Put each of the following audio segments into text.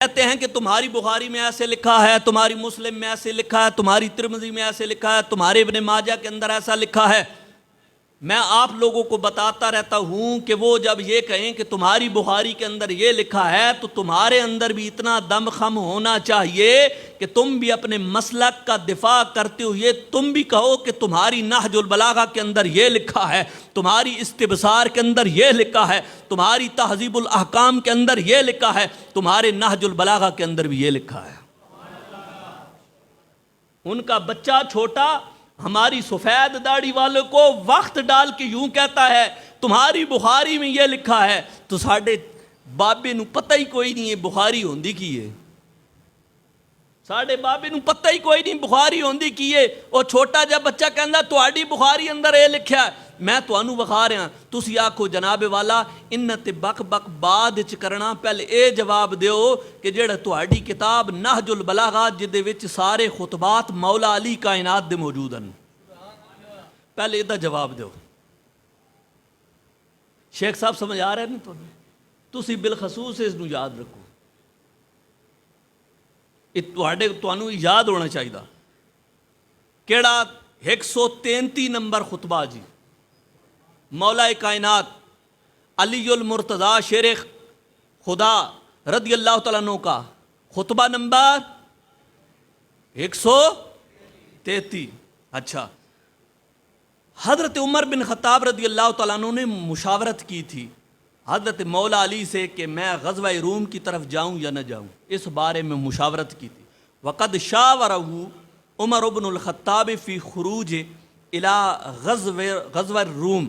کہتے ہیں کہ تمہاری بخاری میں ایسے لکھا ہے، تمہاری مسلم میں ایسے لکھا ہے، تمہاری ترمذی میں ایسے لکھا ہے، تمہارے ابن ماجہ کے اندر ایسا لکھا ہے۔ میں آپ لوگوں کو بتاتا رہتا ہوں کہ وہ جب یہ کہیں کہ تمہاری بخاری کے اندر یہ لکھا ہے تو تمہارے اندر بھی اتنا دم خم ہونا چاہیے کہ تم بھی اپنے مسلک کا دفاع کرتے ہوئے تم بھی کہو کہ تمہاری نہج البلاغہ کے اندر یہ لکھا ہے، تمہاری استبصار کے اندر یہ لکھا ہے، تمہاری تہذیب الاحکام کے اندر یہ لکھا ہے، تمہارے نہج البلاغہ کے اندر بھی یہ لکھا ہے۔ ان کا بچہ چھوٹا ہماری سفید داڑھی والوں کو وقت ڈال کے یوں کہتا ہے تمہاری بخاری میں یہ لکھا ہے، تو ساڈے بابے نو پتہ ہی کوئی نہیں ہے بخاری ہوندی کی ہے، ساڈے بابے نو پتہ ہی کوئی نہیں بخاری ہوندی کی ہے۔ اور چھوٹا جب بچہ کہندا تہاڈی بخاری اندر اے لکھیا ہے، میں تانوں وکھا رہا، تسی آکھو جناب والا ان تے بک بک بعد وچ کرنا، پہلے اے جواب دیو کہ جڑا تہاڈی کتاب نہج البلاغہ جدے وچ سارے خطبات مولا علی کائنات دے موجود ہیں، پہلے دا جواب دیو۔ شیخ صاحب سمجھ آ رہے ہیں تو تسی بالخصوص اس نو یاد رکھو، تانوں یاد ہونا چاہیے۔ کیڑا 133 نمبر خطبہ جی، مولا کائنات علی المرتضیٰ شیر خدا رضی اللہ تعالیٰ عنہ کا خطبہ نمبر 133۔ اچھا، حضرت عمر بن خطاب رضی اللہ تعالیٰ عنہ نے مشاورت کی تھی حضرت مولا علی سے کہ میں غزوہ روم کی طرف جاؤں یا نہ جاؤں، اس بارے میں مشاورت کی تھی۔ وقد شاورہ عمر بن الخطاب فی خروج الی غزوہ روم،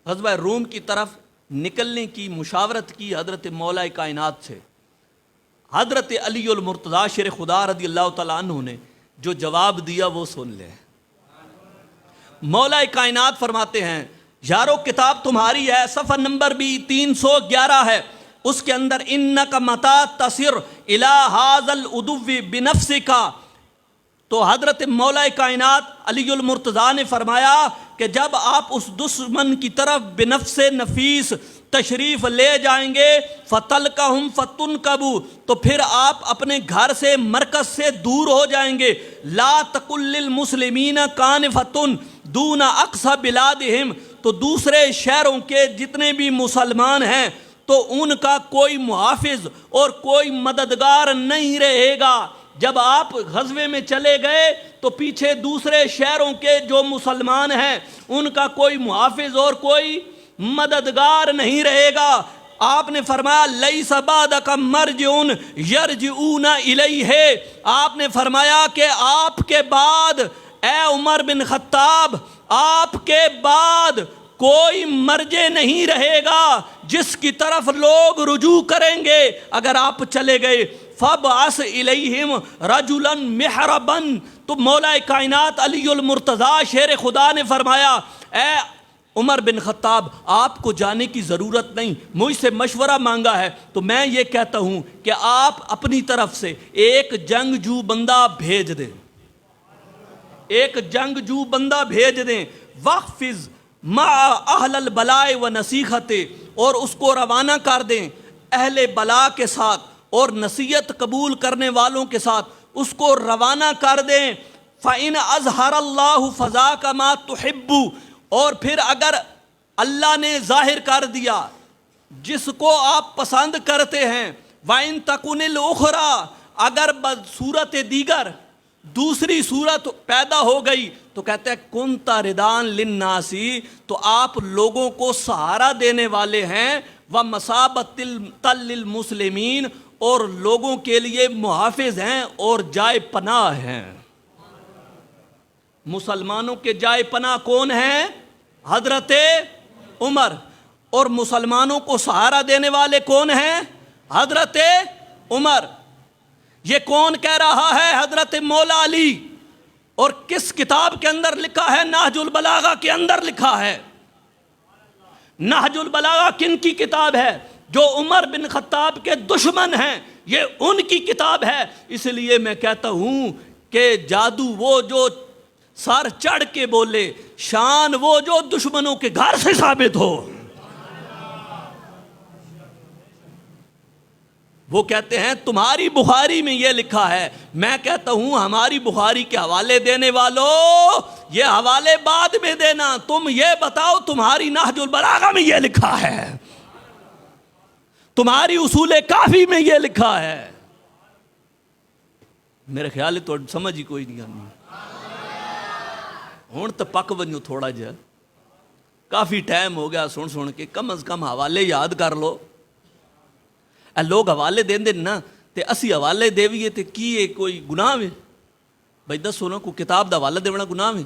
غزوہ روم کی طرف نکلنے کی مشاورت کی حضرت مولا کائنات سے۔ حضرت علی المرتضیٰ شیر خدا رضی اللہ تعالیٰ عنہ نے جو جواب دیا وہ سن لیں۔ مولا کائنات فرماتے ہیں یارو کتاب تمہاری ہے، صفحہ نمبر بھی 311 ہے، اس کے اندر انک متا تصر الی ھذا العدو بنفسک، تو حضرت مولا کائنات علی المرتضیٰ نے فرمایا کہ جب آپ اس دشمن کی طرف بنفس نفیس تشریف لے جائیں گے فتلقہم فتنقبوا، تو پھر آپ اپنے گھر سے مرکز سے دور ہو جائیں گے۔ لا تقل للمسلمین کانفتن دون اقصی بلادہم، تو دوسرے شہروں کے جتنے بھی مسلمان ہیں تو ان کا کوئی محافظ اور کوئی مددگار نہیں رہے گا۔ جب آپ غزوے میں چلے گئے تو پیچھے دوسرے شہروں کے جو مسلمان ہیں ان کا کوئی محافظ اور کوئی مددگار نہیں رہے گا۔ آپ نے فرمایا لیس بعدک مرجع یرجعون الیہ، آپ نے فرمایا کہ آپ کے بعد اے عمر بن خطاب، آپ کے بعد کوئی مرجع نہیں رہے گا جس کی طرف لوگ رجوع کریں گے اگر آپ چلے گئے۔ فَبْعَثْ إِلَيْهِمْ رَجُلًا مِحْرَبًا، تو مولا کائنات علی المرتضیٰ شیر خدا نے فرمایا اے عمر بن خطاب آپ کو جانے کی ضرورت نہیں، مجھ سے مشورہ مانگا ہے تو میں یہ کہتا ہوں کہ آپ اپنی طرف سے ایک جنگجو بندہ بھیج دیں، ایک جنگجو بندہ بھیج دیں۔ وَخْفِضْ مَعَ أَهْلَ الْبَلَاءِ وَنَصِيحَتِ، اور اس کو روانہ کر دیں اہل بلا کے ساتھ اور نصیحت قبول کرنے والوں کے ساتھ، اس کو روانہ کر دیں۔ فَإِنْ أَظْهَرَ اللَّهُ فَذَاكَ مَا تُحِبُّ، اور پھر اگر اللہ نے ظاہر کر دیا جس کو آپ پسند کرتے ہیں، وَإِنْ تَكُنِ الْأُخْرَى، اگر صورت دیگر دوسری صورت پیدا ہو گئی تو کہتے ہیں کُنْتَ رِدًا لِلنَّاسِ، تو آپ لوگوں کو سہارا دینے والے ہیں، وَمَصَابَةً لِلْمُسْلِمِينَ، اور لوگوں کے لیے محافظ ہیں اور جائے پناہ ہیں۔ مسلمانوں کے جائے پناہ کون ہیں؟ حضرت عمر، اور مسلمانوں کو سہارا دینے والے کون ہیں؟ حضرت عمر۔ یہ کون کہہ رہا ہے؟ حضرت مولا علی۔ اور کس کتاب کے اندر لکھا ہے؟ نہج البلاغہ کے اندر لکھا ہے۔ نہج البلاغہ کن کی کتاب ہے؟ جو عمر بن خطاب کے دشمن ہیں، یہ ان کی کتاب ہے۔ اس لیے میں کہتا ہوں کہ جادو وہ جو سر چڑھ کے بولے، شان وہ جو دشمنوں کے گھر سے ثابت ہو۔ وہ کہتے ہیں تمہاری بخاری میں یہ لکھا ہے، میں کہتا ہوں ہماری بخاری کے حوالے دینے والوں یہ حوالے بعد میں دینا، تم یہ بتاؤ تمہاری نہج البلاغہ میں یہ لکھا ہے، تمہاری اصول کافی میں یہ لکھا ہے۔ میرے خیال ہے تو سمجھ ہی کوئی نہیں آنی، ہوں تو پک بنو تھوڑا جہا، کافی ٹائم ہو گیا سن کے، کم از کم حوالے یاد کر لو۔ اے لوگ حوالے دیں نا تے اسی حوالے دیویے تے کی کوئی گناہ ہے؟ بھائی دسو نا، کوئی کتاب دا حوالہ دینا گناہ ہے؟